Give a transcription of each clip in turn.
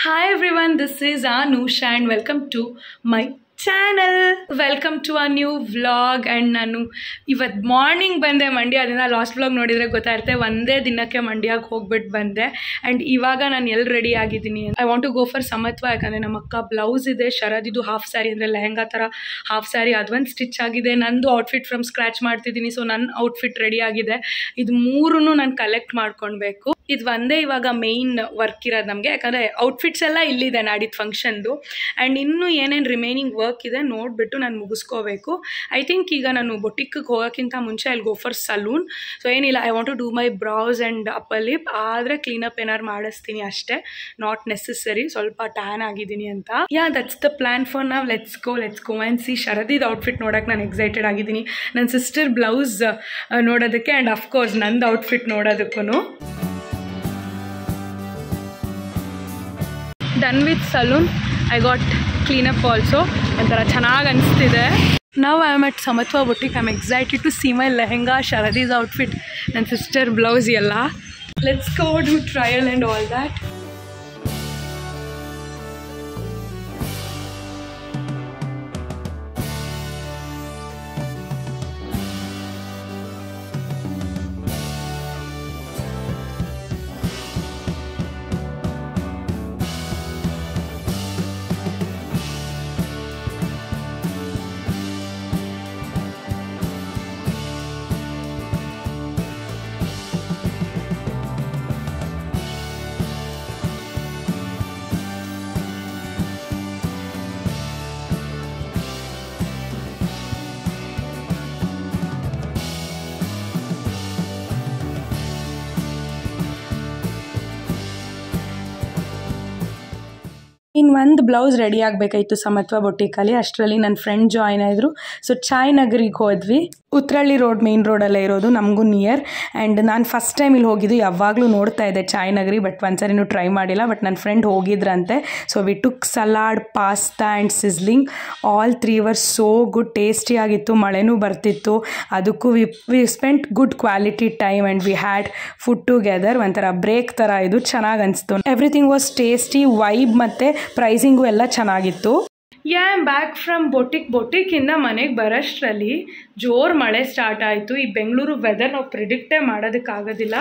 Hi everyone, this is Anusha and welcome to my channel. Welcome to a new vlog and ನಾನು ಇವತ್ತು morning ಬಂದೆ ಮಂಡ್ಯದಿಂದ. Last vlog ನೋಡಿದರೆ ಗೊತ್ತಾಯಿರುತ್ತೆ, ಒಂದೇ ದಿನಕ್ಕೆ ಮಂಡ್ಯಕ್ಕೆ ಹೋಗ್ಬಿಟ್ಟು ಬಂದೆ. ಆ್ಯಂಡ್ ಇವಾಗ ನಾನು ಎಲ್ಲಿ ರೆಡಿ ಆಗಿದ್ದೀನಿ, I want to go for Samatva. ಯಾಕಂದರೆ ನಮ್ಮ ಅಕ್ಕ ಬ್ಲೌಸ್ ಇದೆ, ಶರದಿದು ಹಾಫ್ ಸ್ಯಾರಿ ಅಂದರೆ ಲೆಹಂಗಾ ಥರ ಹಾಫ್ ಸ್ಯಾರಿ, ಅದೊಂದು ಸ್ಟಿಚ್ ಆಗಿದೆ. ನಂದು ಔಟ್ಫಿಟ್ ಫ್ರಮ್ ಸ್ಕ್ರ್ಯಾಚ್ ಮಾಡ್ತಿದ್ದೀನಿ. ಸೊ ನನ್ನ ಔಟ್ಫಿಟ್ ರೆಡಿ ಆಗಿದೆ. ಇದು ಮೂರೂ ನಾನು ಕಲೆಕ್ಟ್ ಮಾಡ್ಕೊಳ್ಬೇಕು. ಇದು ಒಂದೇ ಇವಾಗ ಮೇಯ್ನ್ ವರ್ಕ್ ಇರೋದು ನಮಗೆ, ಯಾಕಂದರೆ ಔಟ್ಫಿಟ್ಸ್ ಎಲ್ಲ ಇಲ್ಲಿದೆ ನಾಡಿದ್ದು ಫಂಕ್ಷನ್ದು. ಆ್ಯಂಡ್ ಇನ್ನೂ ಏನೇನು ರಿಮೈನಿಂಗ್ ವರ್ಕ್ ಇದೆ ನೋಡಿಬಿಟ್ಟು ನಾನು ಮುಗಿಸ್ಕೋಬೇಕು. ಐ ಥಿಂಕ್ ಈಗ ನಾನು ಬೊಟಿಕ್ಗೆ ಹೋಗೋಕ್ಕಿಂತ ಮುಂಚೆ ಅಲ್ಲಿ ಗೋ ಫಾರ್ ಸಲೂನ್. ಸೊ ಏನಿಲ್ಲ, I want to do my brows and upper lip. ಆದರೆ ಕ್ಲೀನಪ್ ಏನಾರು ಮಾಡಿಸ್ತೀನಿ ಅಷ್ಟೇ, ನಾಟ್ ನೆಸೆಸರಿ. ಸ್ವಲ್ಪ ಟ್ಯಾನ್ ಆಗಿದ್ದೀನಿ ಅಂತ. Ya, that's the plan for now. Let's go and see ಶರದಿದ ಔಟ್ಫಿಟ್ ನೋಡೋಕೆ ನಾನು ಎಕ್ಸೈಟೆಡ್ ಆಗಿದ್ದೀನಿ. ನನ್ನ ಸಿಸ್ಟರ್ ಬ್ಲೌಸ್ ನೋಡೋದಕ್ಕೆ ಆ್ಯಂಡ್ ಅಫ್ಕೋರ್ಸ್ ನಂದು ಔಟ್ಫಿಟ್ ನೋಡೋದಕ್ಕೂ. Done with saloon, I got cleanup also. ಒಂಥರ ಚೆನ್ನಾಗಿ ಅನಿಸ್ತಿದೆ. Now I am at Samatva boutique. I am excited to see my lehenga, Sharadi's outfit, ನನ್ನ ಸಿಸ್ಟರ್ ಬ್ಲೌಸ್ ಎಲ್ಲ. Let's go do trial and all that. ಇನ್ನು ಒಂದು blouse ready ಆಗಬೇಕಾಯಿತು ಸಮತ್ವ ಬೊಟಿಕಲ್ಲಿ. ಅಷ್ಟರಲ್ಲಿ ನನ್ನ ಫ್ರೆಂಡ್ ಜಾಯ್ನ್ ಆಯಿದ್ರು. ಸೊ ಚಾಯ್ ನಗರಿಗೆ ಹೋದ್ವಿ. ಉತ್ರಳ್ಳಿ ರೋಡ್ ಮೇನ್ ರೋಡಲ್ಲೇ ಇರೋದು, ನಮಗೂ ನಿಯರ್. ಆ್ಯಂಡ್ ನಾನು ಫಸ್ಟ್ ಟೈಮ್ ಇಲ್ಲಿ ಹೋಗಿದ್ದು. ಯಾವಾಗಲೂ ನೋಡ್ತಾ ಇದ್ದೆ ಚಾಯ್ ನಗರಿ, ಬಟ್ ಒಂದ್ಸರಿನೂ ಟ್ರೈ ಮಾಡಿಲ್ಲ. ಬಟ್ ನನ್ನ ಫ್ರೆಂಡ್ ಹೋಗಿದ್ರಂತೆ. So we took salad, pasta and sizzling. All three were so good. ಟೇಸ್ಟಿಯಾಗಿತ್ತು, ಮಳೆನೂ ಬರ್ತಿತ್ತು. ಅದಕ್ಕೂ we spent good quality time and we had food together. ಒಂಥರ ಬ್ರೇಕ್ ಥರ ಇದು ಚೆನ್ನಾಗಿ ಅನಿಸ್ತು. ಎವ್ರಿಥಿಂಗ್ ವಾಸ್ ಟೇಸ್ಟಿ, ವೈಬ್ ಮತ್ತು ಪ್ರೈಸಿಂಗು ಎಲ್ಲ ಚೆನ್ನಾಗಿತ್ತು. ಯಾ, ಐ ಆಮ್ ಬ್ಯಾಕ್ ಫ್ರಮ್ ಬೊಟಿಕ್ಕಿಂದ ಮನೆಗೆ ಬರೋಷ್ಟರಲ್ಲಿ ಜೋರು ಮಳೆ ಸ್ಟಾರ್ಟ್ ಆಯಿತು. ಈ ಬೆಂಗಳೂರು ವೆದರ್ ನಾವು ಪ್ರಿಡಿಕ್ಟೇ ಮಾಡೋದಕ್ಕಾಗೋದಿಲ್ಲ.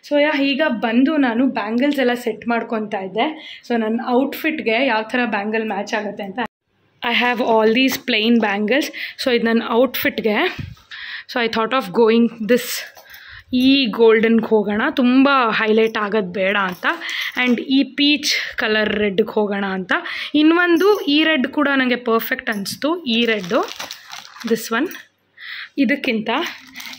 ಸೊ ಈಗ ಬಂದು ನಾನು ಬ್ಯಾಂಗಲ್ಸ್ ಎಲ್ಲ ಸೆಟ್ ಮಾಡ್ಕೊತಾ ಇದ್ದೆ. ಸೊ ನನ್ನ ಔಟ್ಫಿಟ್ಗೆ ಯಾವ ಥರ ಬ್ಯಾಂಗಲ್ ಮ್ಯಾಚ್ ಆಗುತ್ತೆ ಅಂತ. I have all these plain bangles. So ಇದು ನನ್ನ ಔಟ್ಫಿಟ್ಗೆ. So I thought of going this ಈ ಗೋಲ್ಡನ್ಗೆ ಹೋಗೋಣ, ತುಂಬ ಹೈಲೈಟ್ ಆಗೋದು ಬೇಡ ಅಂತ. ಆ್ಯಂಡ್ ಈ ಪೀಚ್ ಕಲರ್ ರೆಡ್ಗೆ ಹೋಗೋಣ ಅಂತ. ಇನ್ನೊಂದು ಈ ರೆಡ್ ಕೂಡ ನನಗೆ ಪರ್ಫೆಕ್ಟ್ ಅನಿಸ್ತು. ಈ ರೆಡ್ಡು, ದಿಸ್ ಒನ್,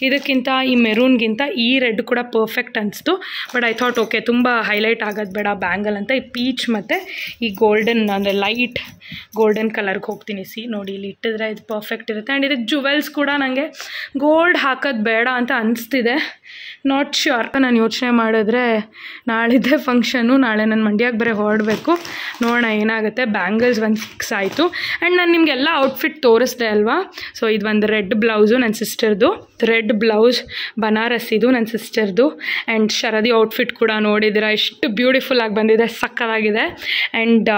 ಇದಕ್ಕಿಂತ ಈ ಮೆರೂನ್ಗಿಂತ ಈ ರೆಡ್ ಕೂಡ ಪರ್ಫೆಕ್ಟ್ ಅನಿಸ್ತು. ಬಟ್ ಐ ಥಾಟ್ ಓಕೆ, ತುಂಬ ಹೈಲೈಟ್ ಆಗೋದು ಬೇಡ ಬ್ಯಾಂಗಲ್ ಅಂತ ಈ ಪೀಚ್ ಮತ್ತು ಈ ಗೋಲ್ಡನ್ ಅಂದರೆ ಲೈಟ್ ಗೋಲ್ಡನ್ ಕಲರ್ಗೆ ಹೋಗ್ತೀನಿ. ನೋಡಿ ಇಲ್ಲಿ ಇಟ್ಟಿದ್ರೆ ಇದು ಪರ್ಫೆಕ್ಟ್ ಇರುತ್ತೆ. ಆ್ಯಂಡ್ ಇದಕ್ಕೆ ಜುವೆಲ್ಸ್ ಕೂಡ ನನಗೆ ಗೋಲ್ಡ್ ಹಾಕೋದು ಬೇಡ ಅಂತ ಅನಿಸ್ತಿದೆ. Not sure. ನಾನು ಯೋಚನೆ ಮಾಡಿದ್ರೆ ನಾಳಿದ್ದೆ ಫಂಕ್ಷನು, ನಾಳೆ ನಾನು ಮಂಡ್ಯಕ್ಕೆ ಬರೀ ಹೊರಡಬೇಕು. ನೋಡೋಣ ಏನಾಗುತ್ತೆ. ಬ್ಯಾಂಗಲ್ಸ್ ಒಂದು ಫಿಕ್ಸ್ ಆಯಿತು. ಆ್ಯಂಡ್ ನಾನು ನಿಮಗೆಲ್ಲ ಔಟ್ಫಿಟ್ ತೋರಿಸ್ದೆ ಅಲ್ವಾ. ಸೊ ಇದು ಒಂದು ರೆಡ್ ಬ್ಲೌಸು ನನ್ನ ಸಿಸ್ಟರ್ದು, ರೆಡ್ ಬ್ಲೌಸ್ ಬನಾರಸ್ಸಿದು ನನ್ನ ಸಿಸ್ಟರ್ದು. ಆ್ಯಂಡ್ ಶರದಿ ಔಟ್ಫಿಟ್ ಕೂಡ ನೋಡಿದ್ರೆ ಎಷ್ಟು ಬ್ಯೂಟಿಫುಲ್ಲಾಗಿ ಬಂದಿದೆ, ಸಕ್ಕತ್ತಾಗಿದೆ. ಆ್ಯಂಡ್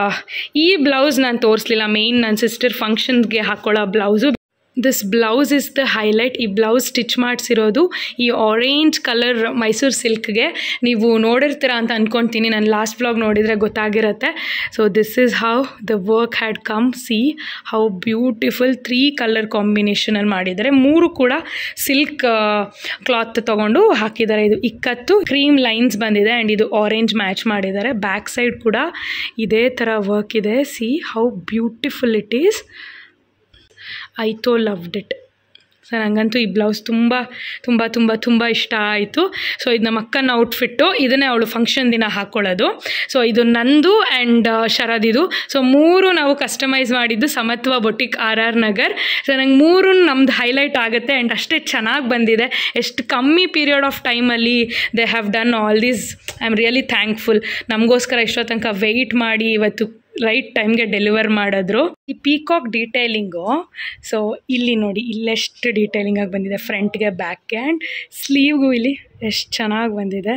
ಈ ಬ್ಲೌಸ್ ನಾನು ತೋರಿಸ್ಲಿಲ್ಲ, ಮೇಯ್ನ್ ನನ್ನ ಸಿಸ್ಟರ್ ಫಂಕ್ಷನ್ಗೆ ಹಾಕ್ಕೊಳ್ಳೋ blouse. This blouse is the highlight. ಈ ಬ್ಲೌಸ್ ಸ್ಟಿಚ್ ಮಾಡಿಸಿರೋದು ಈ ಆರೆಂಜ್ ಕಲರ್ ಮೈಸೂರು ಸಿಲ್ಕ್ಗೆ. ನೀವು ನೋಡಿರ್ತೀರ ಅಂತ ಅಂದ್ಕೊತೀನಿ, ನಾನು ಲಾಸ್ಟ್ ವ್ಲಾಗ್ ನೋಡಿದರೆ ಗೊತ್ತಾಗಿರುತ್ತೆ. So this is how the work had come. See how beautiful 3 colour ಕಾಂಬಿನೇಷನಲ್ಲಿ ಮಾಡಿದ್ದಾರೆ. 3 ಕೂಡ ಸಿಲ್ಕ್ ಕ್ಲಾತ್ ತೊಗೊಂಡು ಹಾಕಿದ್ದಾರೆ. ಇದು ಇಕ್ಕತ್ತು ಕ್ರೀಮ್ ಲೈನ್ಸ್ ಬಂದಿದೆ ಆ್ಯಂಡ್ ಇದು ಆರೆಂಜ್ ಮ್ಯಾಚ್ ಮಾಡಿದ್ದಾರೆ. ಬ್ಯಾಕ್ ಸೈಡ್ ಕೂಡ ಇದೇ ಥರ ವರ್ಕ್ ಇದೆ. See how beautiful it is. I though loved it. So ನನಗಂತೂ ಈ ಬ್ಲೌಸ್ ತುಂಬ ತುಂಬ ತುಂಬ ತುಂಬ ಇಷ್ಟ ಆಯಿತು. ಸೊ ಇದು ನಮ್ಮ ಅಕ್ಕನ ಔಟ್ಫಿಟ್ಟು. ಇದನ್ನೇ ಅವಳು ಫಂಕ್ಷನ್ ದಿನ ಹಾಕ್ಕೊಳ್ಳೋದು. ಸೊ ಇದು ನಂದು ಆ್ಯಂಡ್ ಶರದಿದು. ಸೊ 3 ನಾವು ಕಸ್ಟಮೈಸ್ ಮಾಡಿದ್ದು ಸಮತ್ವ ಬೊಟಿಕ್ RR ನಗರ್. ಸೊ ನಂಗೆ 3 ನಮ್ದು ಹೈಲೈಟ್ ಆಗುತ್ತೆ. ಆ್ಯಂಡ್ ಅಷ್ಟೇ ಚೆನ್ನಾಗಿ ಬಂದಿದೆ. ಎಷ್ಟು ಕಮ್ಮಿ ಪೀರಿಯಡ್ ಆಫ್ ಟೈಮಲ್ಲಿ they have done all these. I am really thankful. ನಮಗೋಸ್ಕರ ಇಷ್ಟೋ ತನಕ ವೆಯ್ಟ್ ಮಾಡಿ ಇವತ್ತು ರೈಟ್ ಟೈಮ್ಗೆ ಡೆಲಿವರ್ ಮಾಡಿದ್ರು. ಈ ಪೀಕಾಕ್ ಡೀಟೇಲಿಂಗು, ಸೊ ಇಲ್ಲಿ ನೋಡಿ ಇಲ್ಲೆಷ್ಟು ಡೀಟೇಲಿಂಗ್ ಆಗಿ ಬಂದಿದೆ, ಫ್ರಂಟ್ಗೆ ಬ್ಯಾಕ್ಗೆ ಆ್ಯಂಡ್ ಸ್ಲೀವ್ಗೂ ಇಲ್ಲಿ ಎಷ್ಟು ಚೆನ್ನಾಗಿ ಬಂದಿದೆ.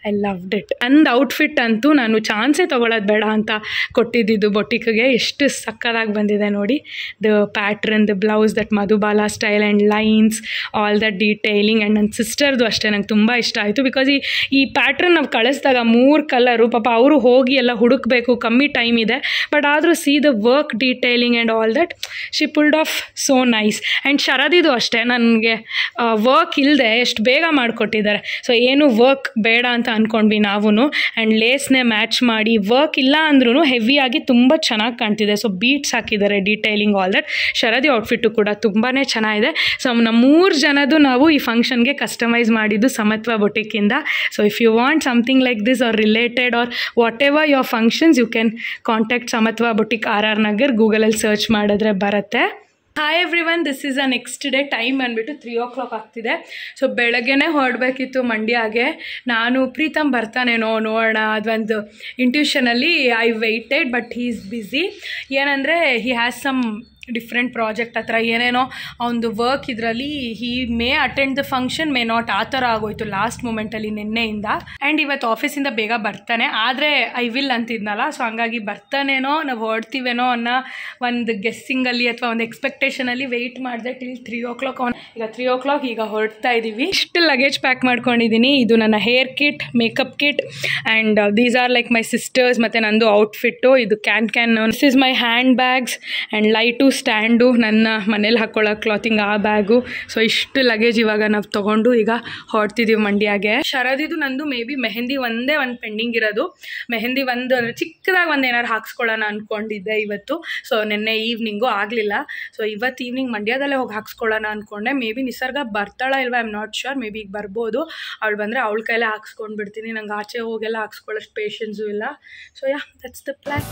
I loved it. ಅಂದ್ ಔಟ್ಫಿಟ್ ಅಂತೂ ನಾನು ಚಾನ್ಸೇ ತೊಗೊಳೋದು ಬೇಡ ಅಂತ ಕೊಟ್ಟಿದ್ದು ಬೊಟಿಕ್ಗೆ. ಎಷ್ಟು ಸಕ್ಕದಾಗಿ ಬಂದಿದೆ ನೋಡಿ. The pattern, the blouse, that Madhubala style and lines, all that detailing. And ನನ್ನ ಸಿಸ್ಟರ್ದು ಅಷ್ಟೇ ನಂಗೆ ತುಂಬ ಇಷ್ಟ ಆಯಿತು. ಬಿಕಾಸ್ ಈ ಪ್ಯಾಟ್ರನ್ ನಾವು ಕಳಿಸಿದಾಗ 3 ಕಲರು, ಪಾಪ ಅವರು ಹೋಗಿ ಎಲ್ಲ ಹುಡುಕಬೇಕು, ಕಮ್ಮಿ ಟೈಮ್ ಇದೆ. ಬಟ್ ಆದರೂ see the work detailing and all that she pulled off so nice. And ಶರದಿದು ಅಷ್ಟೇ, ನನಗೆ ವರ್ಕ್ ಇಲ್ಲದೆ ಎಷ್ಟು ಬೇಗ ಮಾಡಿಕೊಟ್ಟಿದ್ದಾರೆ. ಸೊ ಏನು ವರ್ಕ್ ಬೇಡ ಅಂತ ಅಂದ್ಕೊಂಡ್ವಿ ನಾವು. ಆ್ಯಂಡ್ ಲೇಸ್ನೇ ಮ್ಯಾಚ್ ಮಾಡಿ, ವರ್ಕ್ ಇಲ್ಲ ಅಂದ್ರೂ ಹೆವಿಯಾಗಿ ತುಂಬ ಚೆನ್ನಾಗಿ ಕಾಣ್ತಿದೆ. ಸೊ ಬೀಟ್ಸ್ ಹಾಕಿದ್ದಾರೆ, detailing, all that. Sharadi outfit ಕೂಡ ತುಂಬಾ ಚೆನ್ನಾಗಿದೆ. ಸೊ ನಮ್ಮ 3 ಜನದ್ದು ನಾವು ಈ ಫಂಕ್ಷನ್ಗೆ ಕಸ್ಟಮೈಸ್ ಮಾಡಿದ್ದು ಸಮತ್ವ ಬೊಟಿಕ್ಕಿಂದ. So if you want something like this or related or whatever your functions, you can contact Samatva boutique RR Nagar. ಗೂಗಲಲ್ಲಿ ಸರ್ಚ್ ಮಾಡಿದ್ರೆ ಬರುತ್ತೆ. Hi everyone, this is a next day. Time ಬಂದುಬಿಟ್ಟು 3 o'clock ಆಗ್ತಿದೆ. So ಬೆಳಗ್ಗೆನೇ ಹೊರಡಬೇಕಿತ್ತು ಮಂಡ್ಯಗೆ. ನಾನು ಪ್ರೀತಮ್ ಬರ್ತಾನೇನೋ ನೋಡೋಣ ಅದೊಂದು ಇಂಟ್ಯೂಷನಲ್ಲಿ I waited, but he is busy. ಏನಂದರೆ he has some different project ಹತ್ರ ಏನೇನೋ ಒಂದು ವರ್ಕ್, ಇದರಲ್ಲಿ he may attend the function, may not, ಆ ಥರ ಆಗೋಯ್ತು ಲಾಸ್ಟ್ ಮೂಮೆಂಟಲ್ಲಿ ನಿನ್ನೆಯಿಂದ. ಆ್ಯಂಡ್ ಇವತ್ತು ಆಫೀಸಿಂದ ಬೇಗ ಬರ್ತಾನೆ, ಆದರೆ ಐ ವಿಲ್ ಅಂತಿದ್ನಲ್ಲ. ಸೊ ಹಂಗಾಗಿ ಬರ್ತಾನೇನೋ, ನಾವು ಹೊರಡ್ತೀವೇನೋ ಅನ್ನೋ ಒಂದು ಗೆಸ್ಸಿಂಗಲ್ಲಿ ಅಥವಾ ಒಂದು ಎಕ್ಸ್ಪೆಕ್ಟೇಷನಲ್ಲಿ ವೆಯ್ಟ್ ಮಾಡಿದೆ ಟಿಲ್ 3 o'clock. ಈಗ 3 o'clock, ಈಗ ಹೊರಡ್ತಾ ಇದ್ದೀವಿ. ಇಷ್ಟು ಲಗೇಜ್ ಪ್ಯಾಕ್ ಮಾಡ್ಕೊಂಡಿದ್ದೀನಿ. ಇದು ನನ್ನ hair kit, makeup kit, and these are like my sisters. ಮತ್ತು ನಂದು ಔಟ್ಫಿಟ್ಟು, ಇದು can this is my hand bags and light, stand, ನನ್ನ ಮನೇಲಿ ಹಾಕ್ಕೊಳ್ಳೋ ಕ್ಲಾತಿಂಗ್ ಆ ಬ್ಯಾಗು. ಸೊ ಇಷ್ಟು ಲಗೇಜ್ ಇವಾಗ ನಾವು ತೊಗೊಂಡು ಈಗ ಹೊರಡ್ತಿದ್ದೀವಿ ಮಂಡ್ಯಗೆ. ಶರದಿದು ನಂದು ಮೇ ಬಿ ಮೆಹಂದಿ ಒಂದೇ ಒಂದು ಪೆಂಡಿಂಗ್ ಇರೋದು. ಮೆಹಂದಿ ಒಂದು ಅಂದರೆ ಚಿಕ್ಕದಾಗಿ ಒಂದು ಏನಾರು ಹಾಕ್ಸ್ಕೊಳ್ಳೋಣ ಅಂದ್ಕೊಂಡಿದ್ದೆ ಇವತ್ತು. ಸೊ ನಿನ್ನೆ ಈವ್ನಿಂಗು ಆಗಲಿಲ್ಲ. ಸೊ ಇವತ್ತು ಈವ್ನಿಂಗ್ ಮಂಡ್ಯದಲ್ಲೇ ಹೋಗಿ ಹಾಕ್ಸ್ಕೊಳ್ಳೋಣ ಅಂದ್ಕೊಂಡೆ. ಮೇ ಬಿ ನಿಸರ್ಗ ಬರ್ತಾಳ ಇಲ್ವಾ, I am not sure. May be ಈಗ ಬರ್ಬೋದು. ಅವಳು ಬಂದರೆ ಅವಳ ಕೈಲೇ ಹಾಕ್ಸ್ಕೊಂಡು ಬಿಡ್ತೀನಿ. ನಂಗೆ ಆಚೆ ಹೋಗೆಲ್ಲ ಹಾಕ್ಸ್ಕೊಳ್ಳೋಷ್ಟು ಪೇಷನ್ಸು ಇಲ್ಲ. So yeah, that's the plan.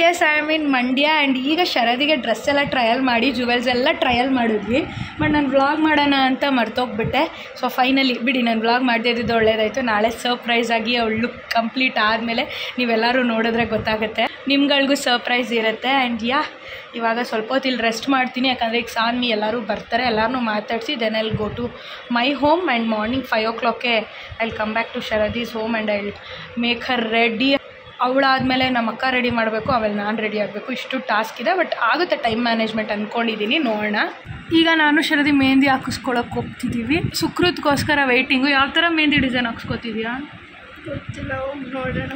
Yes, I am in Mandya. And ಈಗ ಶರದಿಗೆ ಡ್ರೆಸ್ ಎಲ್ಲ ಟ್ರಯಲ್ ಮಾಡಿ, ಜುವೆಲ್ಸ್ ಎಲ್ಲ ಟ್ರಯಲ್ ಮಾಡಿದ್ವಿ. ಬಟ್ ನಾನು ವ್ಲಾಗ್ ಮಾಡೋಣ ಅಂತ ಮರ್ತೋಗ್ಬಿಟ್ಟೆ. ಸೊ ಫೈನಲಿ ಬಿಡಿ, ನಾನು ವ್ಲಾಗ್ ಮಾಡದೇ ಇದ್ದಿದ್ದು ಒಳ್ಳೇದಾಯಿತು. ನಾಳೆ ಸರ್ಪ್ರೈಸ್ ಆಗಿ ಅವಳು ಲುಕ್ ಕಂಪ್ಲೀಟ್ ಆದಮೇಲೆ ನೀವೆಲ್ಲರೂ ನೋಡಿದ್ರೆ ಗೊತ್ತಾಗುತ್ತೆ, ನಿಮ್ಗಳಿಗೂ ಸರ್ಪ್ರೈಸ್ ಇರುತ್ತೆ. ಆ್ಯಂಡ್ ಯಾ, ಇವಾಗ ಸ್ವಲ್ಪ ಹೊತ್ತು ಇಲ್ಲಿ ರೆಸ್ಟ್ ಮಾಡ್ತೀನಿ. ಯಾಕಂದರೆ ಈಗ ಸಾನ್ವಿ ಎಲ್ಲರೂ ಬರ್ತಾರೆ, ಎಲ್ಲರೂ ಮಾತಾಡಿಸಿ then I will go to my home. And morning 5 o'clock I will come back to Sharadi's home and I will make her ready. ಅವಳಾದಮೇಲೆ ನಮ್ಮ ಅಕ್ಕ ರೆಡಿ ಮಾಡಬೇಕು, ಆಮೇಲೆ ನಾನು ರೆಡಿ ಆಗಬೇಕು. ಇಷ್ಟು ಟಾಸ್ಕ್ ಇದೆ, ಬಟ್ ಆಗುತ್ತೆ, ಟೈಮ್ ಮ್ಯಾನೇಜ್ಮೆಂಟ್ ಅಂದ್ಕೊಂಡಿದ್ದೀನಿ. ನೋಡೋಣ. ಈಗ ನಾನು ಶರದಿ ಮೆಹಂದಿ ಹಾಕಿಸ್ಕೊಳಕ್ಕೆ ಹೋಗ್ತಿದ್ದೀವಿ. ಸುಕೃತ್ಗೋಸ್ಕರ ವೆಯ್ಟಿಂಗು. ಯಾವ ಥರ ಮೆಹಂದಿ ಡಿಸೈನ್ ಹಾಕ್ಸ್ಕೊತಿದ್ಯಾ ಗೊತ್ತಿಲ್ಲ, ನೋಡೋಣ.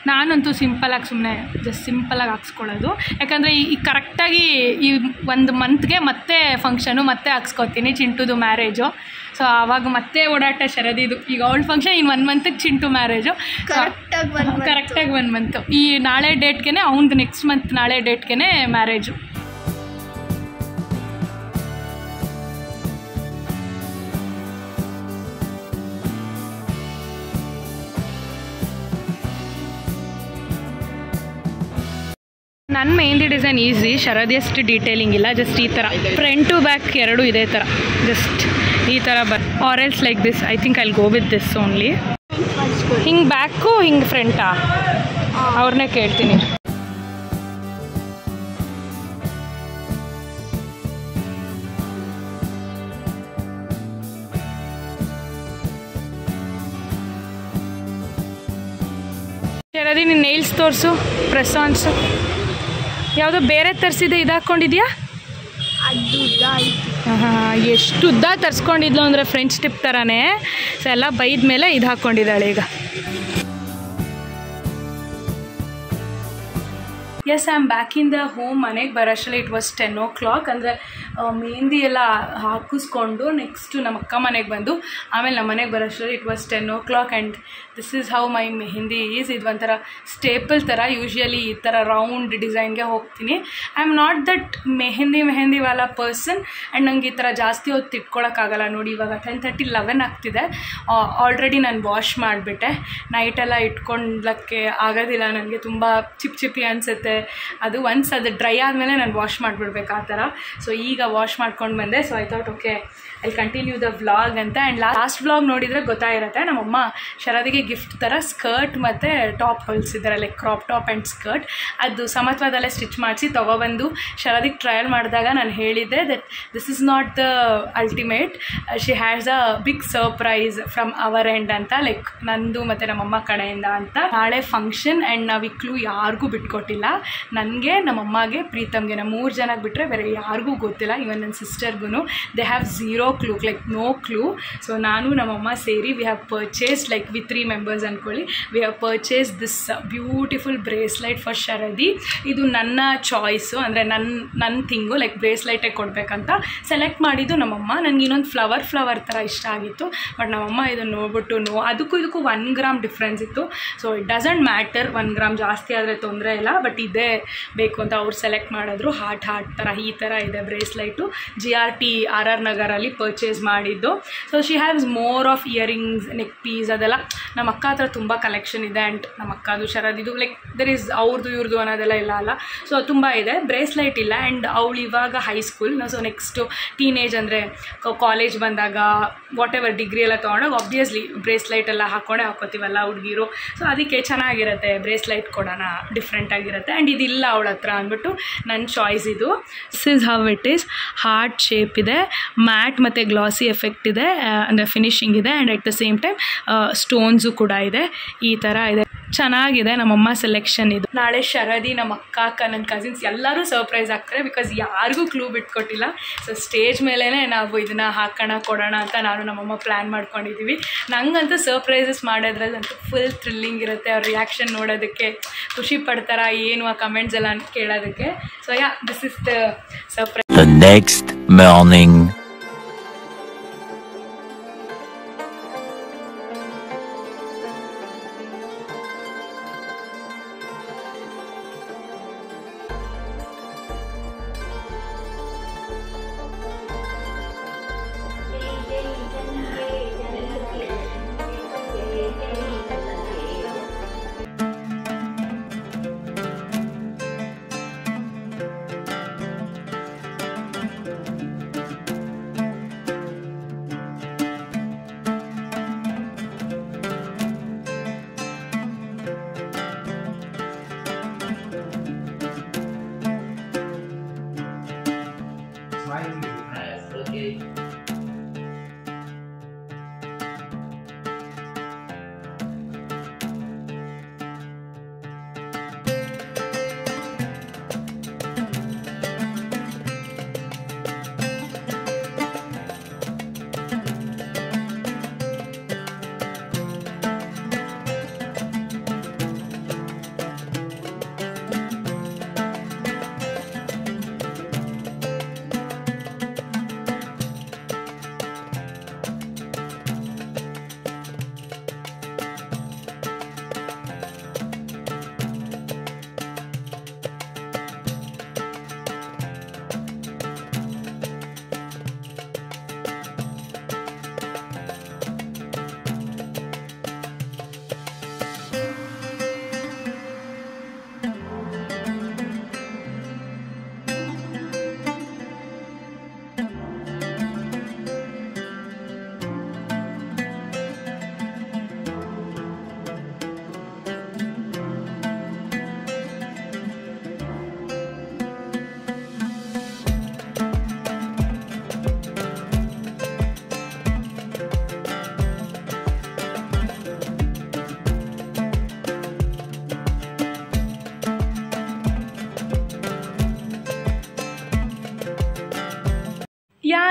ನಾನಂತೂ ಸಿಂಪಲಾಗಿ ಸುಮ್ಮನೆ ಜಸ್ಟ್ ಸಿಂಪಲಾಗಿ ಹಾಕ್ಸ್ಕೊಳ್ಳೋದು. ಯಾಕಂದರೆ ಈ ಕರೆಕ್ಟಾಗಿ ಈ ಒಂದು ಮಂತ್ಗೆ ಮತ್ತೆ ಫಂಕ್ಷನು ಮತ್ತೆ ಹಾಕ್ಸ್ಕೊತೀನಿ. ಚಿಂಟುದು ಮ್ಯಾರೇಜು. ಸೊ ಆವಾಗ ಮತ್ತೆ ಓಡಾಟ ಶರದಿದು. ಈಗ ಅವಳ ಫಂಕ್ಷನ್ ಇನ್ನು 1 month ಚಿಂಟು ಮ್ಯಾರೇಜು. ಕರೆಕ್ಟಾಗಿ 1 month. ಈ ನಾಳೆ ಡೇಟ್ಗೆ ಅವ್ನದು ನೆಕ್ಸ್ಟ್ ಮಂತ್ ನಾಳೆ ಡೇಟ್ಗೆ ಮ್ಯಾರೇಜು. ನನ್ನ ಮೆಹಂದಿ ಡಿಸೈನ್ ಈಸಿ, ಶರದಿಯಷ್ಟು ಡೀಟೇಲಿಂಗ್ ಇಲ್ಲ. ಜಸ್ಟ್ ಈ ಥರ ಫ್ರಂಟ್ ಟು ಬ್ಯಾಕ್ ಎರಡೂ ಇದೇ ಥರ, ಜಸ್ಟ್ ಈ ಥರ or else like this. I think I will go with this only. ಹಿಂಗೆ ಬ್ಯಾಕು ಹಿಂಗೆ ಫ್ರಂಟಾ, ಅವ್ರನ್ನೇ ಕೇಳ್ತೀನಿ. ಶರದಿ, ನಿನ್ನ ನೈಲ್ಸ್ ತೋರಿಸು, ಪ್ರೆಸ್ ಆನ್ಸು. ಯಾವುದೋ ಬೇರೆ ತರಿಸಿದೆ, ಇದು ಹಾಕ್ಕೊಂಡಿದ್ಯಾ? ಎಷ್ಟು ಉದ್ದ ತರಿಸ್ಕೊಂಡಿದ್ಲು ಅಂದರೆ ಫ್ರೆಂಚ್ ಟಿಪ್ ಥರನೇ. ಸೊ ಎಲ್ಲ ಬೈದ ಮೇಲೆ ಇದು ಹಾಕ್ಕೊಂಡಿದ್ದಾಳೆ ಈಗ. Yes, I am back in the home. ಮನೆಗೆ ಬರೋಷ್ಟರಲ್ಲಿ ಇಟ್ ವಾಸ್ 10 o'clock. ಅಂದರೆ ಮೆಹಂದಿ ಎಲ್ಲ ಹಾಕಿಸ್ಕೊಂಡು ನೆಕ್ಸ್ಟು ನಮ್ಮ ಅಕ್ಕ ಮನೆಗೆ ಬಂದು ಆಮೇಲೆ ನಮ್ಮ ಮನೆಗೆ ಬರೋಷ್ಟರಲ್ಲಿ it was 10 o'clock. And this is how my mehndi is. ಇದು ಒಂಥರ ಸ್ಟೇಪಲ್ ಥರ. ಯೂಶ್ವಲಿ ಈ ಥರ ರೌಂಡ್ ಡಿಸೈನ್ಗೆ ಹೋಗ್ತೀನಿ. I am not that mehndi Vala person. And ನಂಗೆ ಈ ಥರ ಜಾಸ್ತಿ ಹೊತ್ತು ಇಟ್ಕೊಳಕ್ಕಾಗಲ್ಲ. ನೋಡಿ, ಇವಾಗ 10:30, 11 ಆಗ್ತಿದೆ. ಆಲ್ರೆಡಿ ನಾನು ವಾಶ್ ಮಾಡಿಬಿಟ್ಟೆ. ನೈಟೆಲ್ಲ ಇಟ್ಕೊಳ್ಳಕ್ಕೆ ಆಗೋದಿಲ್ಲ ನನಗೆ, ತುಂಬ ಚಿಪ್ಪಿ ಅನಿಸುತ್ತೆ. ಅದು ಒನ್ಸ್ ಅದು ಡ್ರೈ ಆದಮೇಲೆ ನಾನು ವಾಶ್ ಮಾಡಿಬಿಡ್ಬೇಕು ಆ ಥರ. ಸೊ ಈಗ ವಾಶ್ ಮಾಡ್ಕೊಂಡು ಬಂದೆ. So I thought okay, I continue the vlog ಅಂತ. ಆ್ಯಂಡ್ ಲಾಸ್ಟ್ ವ್ಲಾಗ್ ನೋಡಿದರೆ ಗೊತ್ತಾಗಿರುತ್ತೆ, ನಮ್ಮಮ್ಮ ಶರದಿಗೆ ಗಿಫ್ಟ್ ಥರ ಸ್ಕರ್ಟ್ ಮತ್ತು ಟಾಪ್ ಹೊಲಿಸಿದ್ದಾರೆ, like crop top and skirt. ಅದು ಸಮತ್ವದಲ್ಲೇ ಸ್ಟಿಚ್ ಮಾಡಿಸಿ ತೊಗೊಬಂದು ಶರದಿಗೆ ಟ್ರಯಲ್ ಮಾಡಿದಾಗ ನಾನು ಹೇಳಿದ್ದೆ that this is not the ultimate, she has a big surprise from our end ಅಂತ, ಲೈಕ್ ನಂದು ಮತ್ತು ನಮ್ಮಮ್ಮ ಕಡೆಯಿಂದ ಅಂತ. ನಾಳೆ ಫಂಕ್ಷನ್ ಆ್ಯಂಡ್ ನಾವು ಈ ಕ್ಲೂ ಯಾರಿಗೂ ಬಿಟ್ಕೊಟ್ಟಿಲ್ಲ, ನನಗೆ, ನಮ್ಮಮ್ಮಗೆ, ಪ್ರೀತಮ್ಗೆ, ನಮ್ಮ 3 ಜನಕ್ಕೆ ಬಿಟ್ಟರೆ ಬೇರೆ ಯಾರಿಗೂ ಗೊತ್ತಿಲ್ಲ. ಇವನ್ ನನ್ನ ಸಿಸ್ಟರ್ಗೂ they have zero clue, like no clue. So ನಾನು ನಮ್ಮಮ್ಮ ಸೇರಿ we have purchased, like we 3 members ಅಂದ್ಕೊಳ್ಳಿ, we have purchase this beautiful bracelet for Sharadi. ಇದು ನನ್ನ ಚಾಯ್ಸು, ಅಂದರೆ ನನ್ನ ಥಿಂಗು, ಲೈಕ್ ಬ್ರೇಸ್ಲೈಟೇ ಕೊಡಬೇಕಂತ ಸೆಲೆಕ್ಟ್ ಮಾಡಿದ್ದು ನಮ್ಮಮ್ಮ. ನನಗೆ ಇನ್ನೊಂದು ಫ್ಲವರ್ ಥರ ಇಷ್ಟ ಆಗಿತ್ತು, ಬಟ್ ನಮ್ಮಮ್ಮ ಇದನ್ನು ನೋಡ್ಬಿಟ್ಟು ಅದಕ್ಕೂ ಇದಕ್ಕೂ 1 ಗ್ರಾಮ್ ಡಿಫ್ರೆನ್ಸ್ ಇತ್ತು. So it doesn't matter, 1 gram ಜಾಸ್ತಿ ಆದರೆ ತೊಂದರೆ ಇಲ್ಲ, ಬಟ್ ಇದೇ ಬೇಕು ಅಂತ ಅವ್ರು ಸೆಲೆಕ್ಟ್ ಮಾಡಿದ್ರು. ಹಾರ್ಟ್ ಥರ ಈ ಥರ ಇದೆ ಬ್ರೇಸ್ಲೈಟು, GRT RR ನಗರಲ್ಲಿ ಪರ್ಚೇಸ್ ಮಾಡಿದ್ದು. So she haves more of earrings, neck piece, ಅದೆಲ್ಲ ನಮ್ಮ ಅಕ್ಕ ಹತ್ರ ತುಂಬ ಕಲೆಕ್ಷನ್ ಇದೆ. ಆ್ಯಂಡ್ ನಮ್ಮ ಅಕ್ಕದು ಶರದಿದು ಲೈಕ್ ದರ್ ಈಸ್ ಅವ್ರದ್ದು ಇವ್ರದ್ದು ಅನ್ನೋದೆಲ್ಲ ಇಲ್ಲ ಅಲ್ಲ, ಸೊ ತುಂಬ ಇದೆ. ಬ್ರೇಸ್ಲೈಟ್ ಇಲ್ಲ. ಆ್ಯಂಡ್ ಅವಳು ಇವಾಗ ಹೈಸ್ಕೂಲ್, ಸೊ ನೆಕ್ಸ್ಟು ಟೀನೇಜ್ ಅಂದರೆ ಕಾಲೇಜ್ ಬಂದಾಗ ವಾಟ್ ಎವರ್ ಡಿಗ್ರಿ ಎಲ್ಲ ತೊಗೊಂಡಾಗ ಆಬ್ವಿಯಸ್ಲಿ ಬ್ರೇಸ್ಲೈಟ್ ಎಲ್ಲ ಹಾಕೋತೀವಲ್ಲ ಹುಡುಗಿರು. ಸೊ ಅದಕ್ಕೆ ಚೆನ್ನಾಗಿರುತ್ತೆ ಬ್ರೇಸ್ಲೈಟ್ ಕೊಡೋಣ, ಡಿಫ್ರೆಂಟಾಗಿರುತ್ತೆ. ಆ್ಯಂಡ್ ಇದಿಲ್ಲ ಅವಳ ಹತ್ರ ಅಂದ್ಬಿಟ್ಟು ನನ್ನ ಚಾಯ್ಸ್ ಇದು. This is how it is. Heart shape ಇದೆ, ಮ್ಯಾಟ್ ಮತ್ತು ಗ್ಲಾಸಿ ಎಫೆಕ್ಟ್ ಇದೆ, ಅಂದರೆ ಫಿನಿಶಿಂಗ್ ಇದೆ. And at the same time stones ಕೂಡ ಇದೆ. ಈ ಥರ ಇದೆ, ಚೆನ್ನಾಗಿದೆ ನಮ್ಮಮ್ಮ ಸೆಲೆಕ್ಷನ್ ಇದು. ನಾಳೆ ಶರದಿ, ನಮ್ಮ ಅಕ್ಕ, ನನ್ನ ಕಸಿನ್ಸ್ ಎಲ್ಲರೂ ಸರ್ಪ್ರೈಸ್ ಆಗ್ತಾರೆ, ಬಿಕಾಸ್ ಯಾರಿಗೂ ಕ್ಲೂ ಬಿಟ್ಕೊಟ್ಟಿಲ್ಲ. ಸೊ ಸ್ಟೇಜ್ ಮೇಲೇ ನಾವು ಇದನ್ನು ಹಾಕೋಣ ಕೊಡೋಣ ಅಂತ ನಾನು ನಮ್ಮಮ್ಮ ಪ್ಲ್ಯಾನ್ ಮಾಡ್ಕೊಂಡಿದ್ದೀವಿ. ನಂಗಂತೂ ಸರ್ಪ್ರೈಸಸ್ ಮಾಡೋದ್ರಲ್ಲಂತೂ ಫುಲ್ ಥ್ರಿಲ್ಲಿಂಗ್ ಇರುತ್ತೆ. ಅವ್ರ ರಿಯಾಕ್ಷನ್ ನೋಡೋದಕ್ಕೆ, ಖುಷಿ ಪಡ್ತಾರ ಏನು ಆ ಕಮೆಂಟ್ಸ್ ಎಲ್ಲ ಕೇಳೋದಕ್ಕೆ. So ya, this is the surprise. The next morning.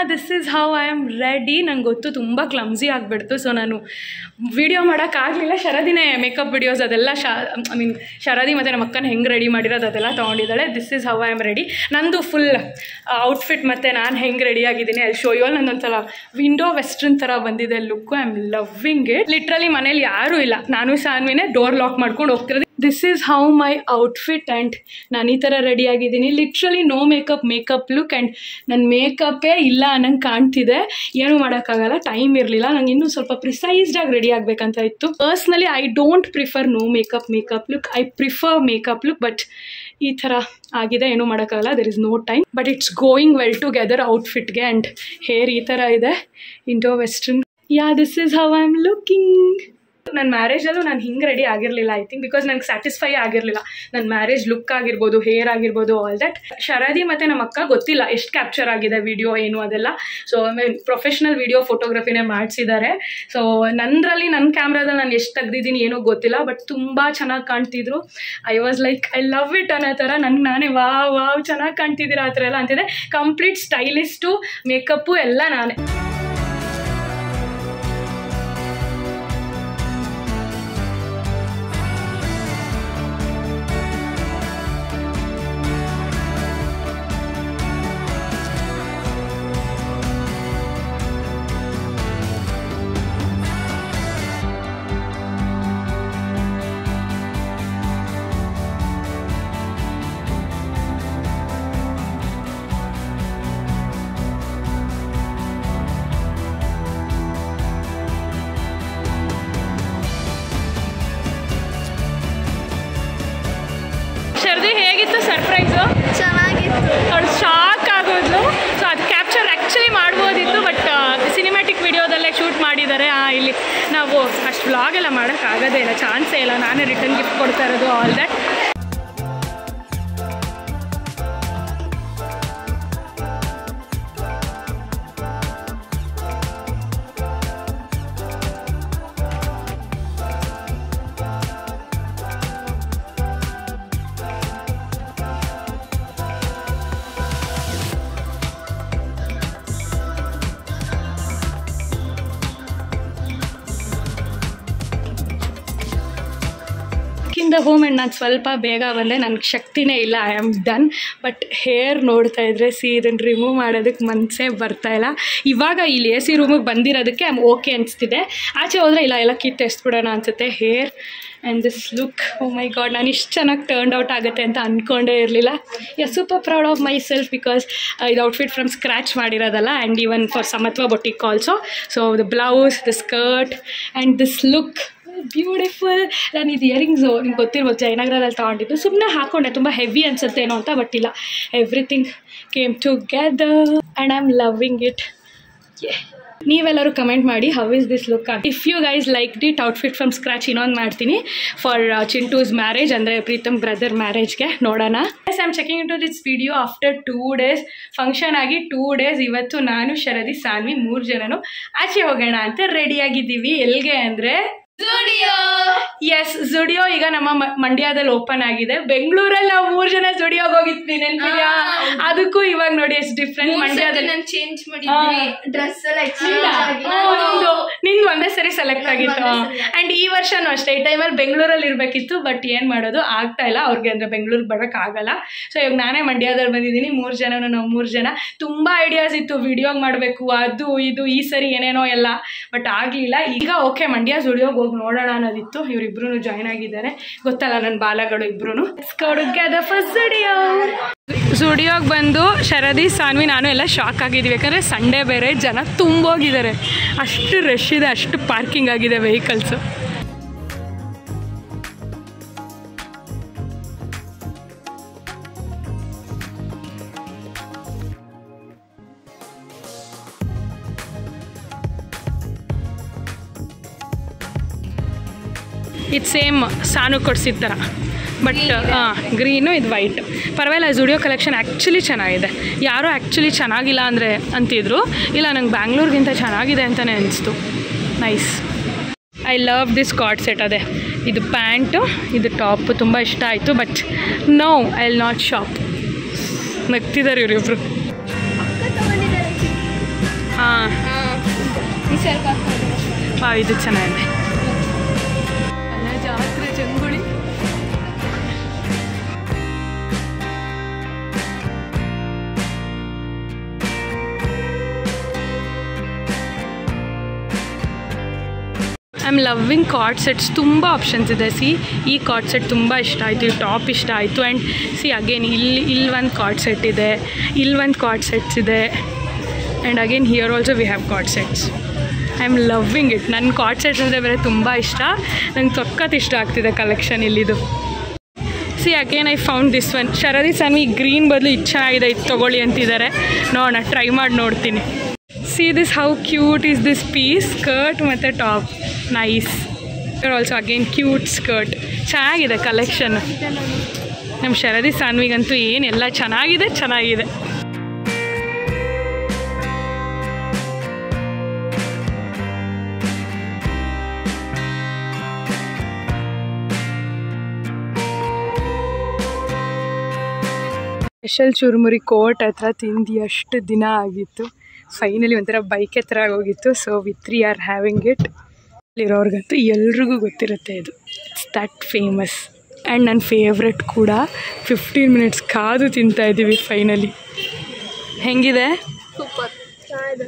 This is how I am ready. ನಂಗೆ ಗೊತ್ತು ತುಂಬ ಕ್ಲಮ್ಸಿ ಆಗಿಬಿಡ್ತು, ಸೊ ನಾನು ವಿಡಿಯೋ ಮಾಡೋಕ್ಕಾಗಲಿಲ್ಲ. ಶರದಿನೇ ಮೇಕಪ್ ವಿಡಿಯೋಸ್ ಅದೆಲ್ಲ ಐ ಮೀನ್ ಶರದಿ ಮತ್ತು ನಮ್ಮ ಅಕ್ಕನ ಹೆಂಗೆ ರೆಡಿ ಮಾಡಿರೋದು ಅದೆಲ್ಲ ತೊಗೊಂಡಿದ್ದಾಳೆ. ದಿಸ್ ಈಸ್ ಹೌ ಐ ಆಮ್ ರೆಡಿ. ನಂದು ಫುಲ್ ಔಟ್ಫಿಟ್ ಮತ್ತು ನಾನು ಹೆಂಗೆ ರೆಡಿಯಾಗಿದ್ದೀನಿ ಅಲ್ಲಿ ಶೋ ಯು. ನಂದೊಂಥರ ವಿಂಡೋ ವೆಸ್ಟರ್ನ್ ಥರ ಬಂದಿದೆ look. I am loving it. Literally ಮನೇಲಿ ಯಾರೂ ಇಲ್ಲ, ನಾನು ಸಾನ್ವಿನೇ ಡೋರ್ ಲಾಕ್ ಮಾಡ್ಕೊಂಡು ಹೋಗ್ತಿರೋದು. This is how my outfit. And ನಾನು ಈ ಥರ ರೆಡಿಯಾಗಿದ್ದೀನಿ. Literally no makeup look. And ನನ್ನ ಮೇಕಪ್ಪೇ ಇಲ್ಲ ಅನ್ನಂಗೆ ಕಾಣ್ತಿದೆ. ಏನೂ ಮಾಡೋಕ್ಕಾಗಲ್ಲ, ಟೈಮ್ ಇರಲಿಲ್ಲ. ನಂಗೆ ಇನ್ನೂ ಸ್ವಲ್ಪ ಪ್ರಿಸೈಸ್ಡಾಗಿ ರೆಡಿ ಆಗಬೇಕಂತ ಇತ್ತು. Personally I don't prefer no makeup look, I prefer makeup look. But ಈ ಥರ ಆಗಿದೆ, ಏನೂ ಮಾಡೋಕ್ಕಾಗಲ್ಲ, there is no time, but it's going well together ಔಟ್ಫಿಟ್ಗೆ. ಆ್ಯಂಡ್ ಹೇರ್ ಈ ಥರ ಇದೆ, Indo western. Yeah, this is how I am looking. ನನ್ನ ಮ್ಯಾರೇಜಲ್ಲೂ ನಾನು ಹಿಂಗೆ ರೆಡಿ ಆಗಿರಲಿಲ್ಲ, ಐ ಥಿಂಕ್, ಬಿಕಾಸ್ ನನಗೆ ಸ್ಯಾಟಿಸ್ಫೈ ಆಗಿರಲಿಲ್ಲ ನನ್ನ ಮ್ಯಾರೇಜ್ ಲುಕ್ ಆಗಿರ್ಬೋದು, ಹೇರ್ ಆಗಿರ್ಬೋದು, ಆಲ್ ದಟ್. ಶರದಿ ಮತ್ತು ನಮ್ಮ ಅಕ್ಕ ಗೊತ್ತಿಲ್ಲ ಎಷ್ಟು ಕ್ಯಾಪ್ಚರ್ ಆಗಿದೆ ವಿಡಿಯೋ ಏನು ಅದೆಲ್ಲ. ಸೊ ಪ್ರೊಫೆಷ್ನಲ್ ವಿಡಿಯೋ ಫೋಟೋಗ್ರಫಿನೇ ಮಾಡಿಸಿದ್ದಾರೆ. ಸೊ ನನ್ನದ್ರಲ್ಲಿ ನನ್ನ ಕ್ಯಾಮ್ರಾದಲ್ಲಿ ನಾನು ಎಷ್ಟು ತೆಗ್ದಿದ್ದೀನಿ ಏನೋ ಗೊತ್ತಿಲ್ಲ, ಬಟ್ ತುಂಬ ಚೆನ್ನಾಗಿ ಕಾಣ್ತಿದ್ರು. I was like I love it ಅನ್ನೋ ಥರ. ನನಗೆ ನಾನೇ ವಾವ್ ಚೆನ್ನಾಗಿ ಕಾಣ್ತಿದ್ದೀರಾ ಆ ಥರ ಎಲ್ಲ ಅಂತಿದೆ. ಕಂಪ್ಲೀಟ್ ಸ್ಟೈಲಿಸ್ಟು, ಮೇಕಪ್ಪು ಎಲ್ಲ ನಾನೇ. ಶರದಿ ಹೇಗಿತ್ತು ಸರ್ಪ್ರೈಸು? ಚೆನ್ನಾಗಿತ್ತು. ಅವಳು ಶಾಕ್ ಆಗೋದು. ಸೊ ಅದು ಕ್ಯಾಪ್ಚರ್ ಆ್ಯಕ್ಚುಲಿ ಮಾಡ್ಬೋದಿತ್ತು, ಬಟ್ ಸಿನಿಮ್ಯಾಟಿಕ್ ವಿಡಿಯೋದಲ್ಲೇ ಶೂಟ್ ಮಾಡಿದ್ದಾರೆ. ಇಲ್ಲಿ ನಾವು ಅಷ್ಟು ವ್ಲಾಗ್ ಎಲ್ಲ ಮಾಡೋಕ್ಕಾಗೋದೇ ಇಲ್ಲ, ಚಾನ್ಸೇ ಇಲ್ಲ. ನಾನೇ ರಿಟರ್ನ್ ಗಿಫ್ಟ್ ಕೊಡ್ತಾ ಇರೋದು, all that. The home and ನಾನು ಸ್ವಲ್ಪ ಬೇಗ ಬಂದೆ, ನನಗೆ ಶಕ್ತಿನೇ ಇಲ್ಲ, I am done. But hair ನೋಡ್ತಾ ಇದ್ರೆ ಇದನ್ನು ರಿಮೂವ್ ಮಾಡೋದಕ್ಕೆ ಮನಸ್ಸೇ ಬರ್ತಾಯಿಲ್ಲ. ಇವಾಗ ಇಲ್ಲಿ ಎ ಸಿ ರೂಮಿಗೆ ಬಂದಿರೋದಕ್ಕೆ ಐ ಆಮ್ ಓಕೆ ಅನಿಸ್ತಿದೆ. ಆಚೆ ಹೋದರೆ ಇಲ್ಲ ಕಿತ್ತೆಸ್ಬಿಡೋಣ ಅನಿಸುತ್ತೆ hair. And this look, oh my God, ನಾನು ಇಷ್ಟು ಚೆನ್ನಾಗಿ ಟರ್ನ್ಡ್ ಔಟ್ ಆಗುತ್ತೆ ಅಂತ ಅಂದ್ಕೊಂಡೇ ಇರಲಿಲ್ಲ. Super proud of myself, because ಇದು ಔಟ್ಫಿಟ್ ಫ್ರಮ್ ಸ್ಕ್ರ್ಯಾಚ್ ಮಾಡಿರೋದಲ್ಲ. And even for Samatva boutique also. So the blouse, the skirt and this look beautiful. ನಾನು ಇದು ಇಯರಿಂಗ್ಸು ನಿಮ್ಗೆ ಗೊತ್ತಿರ್ಬೋದು, ಜಯನಗರದಲ್ಲಿ ತೊಗೊಂಡಿದ್ದು. ಸುಮ್ಮನೆ ಹಾಕ್ಕೊಂಡೆ, ತುಂಬ ಹೆವಿ ಅನಿಸುತ್ತೇನೋ ಅಂತ, ಬಟ್ ಇಲ್ಲ, everything came together and I am loving it. ನೀವೆಲ್ಲರೂ ಕಮೆಂಟ್ ಮಾಡಿ how is this look. If you guys like it, outfit from scratch ಇನ್ನೊಂದು ಮಾಡ್ತೀನಿ ಫಾರ್ ಚಿಂಟೂಸ್ ಮ್ಯಾರೇಜ್, ಅಂದರೆ ಪ್ರೀತಮ್ ಬ್ರದರ್ ಮ್ಯಾರೇಜ್ಗೆ. ನೋಡೋಣ. I am checking in to this video after 2 days. Function ಆಗಿ 2 days. ಇವತ್ತು ನಾನು, ಶರದಿ, ಸಾನ್ವಿ 3 ಜನನು ಆಚೆ ಹೋಗೋಣ ಅಂತ ರೆಡಿಯಾಗಿದ್ದೀವಿ. ಎಲ್ಲಿಗೆ ಅಂದರೆ ಝುಡಿಯೋ. ಎಸ್, ಝುಡಿಯೋ ಈಗ ನಮ್ಮ ಮಂಡ್ಯದಲ್ಲಿ ಓಪನ್ ಆಗಿದೆ. ಬೆಂಗಳೂರಲ್ಲಿ ನಾವು 3 ಜನ ಝುಡಿಯೋಗೆ ಹೋಗಿದ್ವಿ, ನೆನಪಿದ್ಯಾ? ಅದಕ್ಕೂ ಇವಾಗ ನೋಡಿ ಎಷ್ಟು ಡಿಫ್ರೆಂಟ್. ಮಂಡ್ಯದಲ್ಲಿ ಚೇಂಜ್ ಮಾಡಿದ್ವಿ ಡ್ರೆಸ್ ಎಲ್ಲ. ನಿಂದು ಒಂದೇ ಸರಿ ಸೆಲೆಕ್ಟ್ ಆಗಿತ್ತು. ಆ್ಯಂಡ್ ಈ ವರ್ಷನೂ ಅಷ್ಟೇ, ಈ ಟೈಮಲ್ಲಿ ಬೆಂಗಳೂರಲ್ಲಿ ಇರಬೇಕಿತ್ತು, ಬಟ್ ಏನು ಮಾಡೋದು, ಆಗ್ತಾ ಇಲ್ಲ ಅವ್ರಿಗೆ, ಅಂದರೆ ಬೆಂಗಳೂರಿಗೆ ಬರೋಕ್ಕಾಗಲ್ಲ. ಸೊ ಇವಾಗ ನಾನೇ ಮಂಡ್ಯದಲ್ಲಿ ಬಂದಿದ್ದೀನಿ, 3 ಜನನು, ನಾವು 3 ಜನ. ತುಂಬ ಐಡಿಯಾಸ್ ಇತ್ತು ವಿಡಿಯೋಗೆ ಮಾಡಬೇಕು, ಅದು ಇದು, ಈ ಸರಿ ಏನೇನೋ ಎಲ್ಲ, ಬಟ್ ಆಗಲಿಲ್ಲ. ಈಗ ಓಕೆ, ಮಂಡ್ಯ ಝುಡಿಯೋಗೆ ಹೋಗಿ ನೋಡೋಣ ಅನ್ನೋದಿತ್ತು. ಇವರಿಬ್ರು ಜಾಯ್ನ್ ಆಗಿದ್ದಾರೆ, ಗೊತ್ತಲ್ಲ ನನ್ನ ಬಾಲಗಳು ಇಬ್ರು. ಝುಡಿಯೋಗೆ ಬಂದು ಶರದಿ, ಸಾನ್ವಿ, ನಾನು ಎಲ್ಲ ಶಾಕ್ ಆಗಿದ್ದೀವಿ. ಯಾಕಂದರೆ ಸಂಡೇ ಬೇರೆ, ಜನ ತುಂಬೋಗಿದ್ದಾರೆ, ಅಷ್ಟು ರಶ್ ಇದೆ, ಅಷ್ಟು ಪಾರ್ಕಿಂಗ್ ಆಗಿದೆ ವೆಹಿಕಲ್ಸು. ಇದು ಸೇಮ್ ಸಾನು ಕೊಡ್ಸಿದ ಥರ, ಬಟ್ ಗ್ರೀನು, ಇದು ವೈಟ್. ಪರವಾಗಿಲ್ಲ, ಝುಡಿಯೋ ಕಲೆಕ್ಷನ್ ಆ್ಯಕ್ಚುಲಿ ಚೆನ್ನಾಗಿದೆ. ಯಾರೋ ಆ್ಯಕ್ಚುಲಿ ಚೆನ್ನಾಗಿಲ್ಲ ಅಂದರೆ ಅಂತಿದ್ರು, ಇಲ್ಲ ನಂಗೆ ಬ್ಯಾಂಗ್ಳೂರ್ಗಿಂತ ಚೆನ್ನಾಗಿದೆ ಅಂತಲೇ ಅನಿಸ್ತು. Nice. I love this co-ord set. ಅದೇ ಇದು ಪ್ಯಾಂಟು, ಇದು ಟಾಪು ತುಂಬ ಇಷ್ಟ ಆಯಿತು, but no I will not shop. ನಗ್ತಿದ್ದಾರೆ ಇವರಿಬ್ರು. ಹಾಂ, ಇದು ಚೆನ್ನಾಗಿದೆ. ಜಾತ್ರೆ ಜಂಗುಳಿ. I am loving co-ord sets. ತುಂಬ ಆಪ್ಷನ್ಸ್ ಇದೆ. ಈ ಕಾರ್ಡ್ ಸೆಟ್ ತುಂಬ ಇಷ್ಟ ಆಯಿತು, ಈ ಟಾಪ್ ಇಷ್ಟ ಆಯಿತು. ಆ್ಯಂಡ್ ಅಗೇನ್ ಇಲ್ಲಿ ಒಂದು ಕಾರ್ಡ್ ಸೆಟ್ ಇದೆ, ಇಲ್ಲಿ ಒಂದು ಕಾರ್ಡ್ ಸೆಟ್ಸ್ ಇದೆ. And again here also we have card sets. I am loving it. ನನ್ನ ಕಾರ್ಡ್ ಸೆಟ್ಸ್ ಅಂದರೆ ಬೇರೆ ತುಂಬ ಇಷ್ಟ. ನಂಗೆ ಸಖತ್ ಇಷ್ಟ ಆಗ್ತಿದೆ ಕಲೆಕ್ಷನ್ ಇಲ್ಲಿದು. See again I found this one. Sharadi Saanvi green ಬದಲು ಇದು ಚೆನ್ನಾಗಿದೆ, ಇದು ತೊಗೊಳ್ಳಿ ಅಂತಿದ್ದಾರೆ. ನೋಡೋಣ, ಟ್ರೈ ಮಾಡಿ ನೋಡ್ತೀನಿ. See this how cute is this piece, skirt ಮತ್ತು top. Nice. Also again cute skirt. ಚೆನ್ನಾಗಿದೆ ಕಲೆಕ್ಷನ್. ನಮ್ಮ ಶರದಿ ಸಾನ್ವಿಗಂತೂ ಏನೆಲ್ಲ ಚೆನ್ನಾಗಿದೆ. ಸ್ಪೆಷಲ್ ಚುರುಮುರಿ ಕೋರ್ಟ್ ಹತ್ರ ತಿಂದು ಎಷ್ಟು ದಿನ ಆಗಿತ್ತು. ಫೈನಲಿ ಒಂಥರ ಬೈಕ್ ಹತ್ರ ಆಗೋಗಿತ್ತು. So we 3 are having it. ಇರೋರ್ಗಂತೂ ಎಲ್ರಿಗೂ ಗೊತ್ತಿರುತ್ತೆ ಇದು. ಇಟ್ಸ್ ದಟ್ ಫೇಮಸ್ ಆ್ಯಂಡ್ ನನ್ನ ಫೇವ್ರೆಟ್ ಕೂಡ. 15 ಮಿನಿಟ್ಸ್ ಕಾದು ತಿಂತಾಯಿದ್ದೀವಿ ಫೈನಲಿ. ಹೆಂಗಿದೆ? ಸೂಪರ್ ಚೆನ್ನಾಗಿದೆ.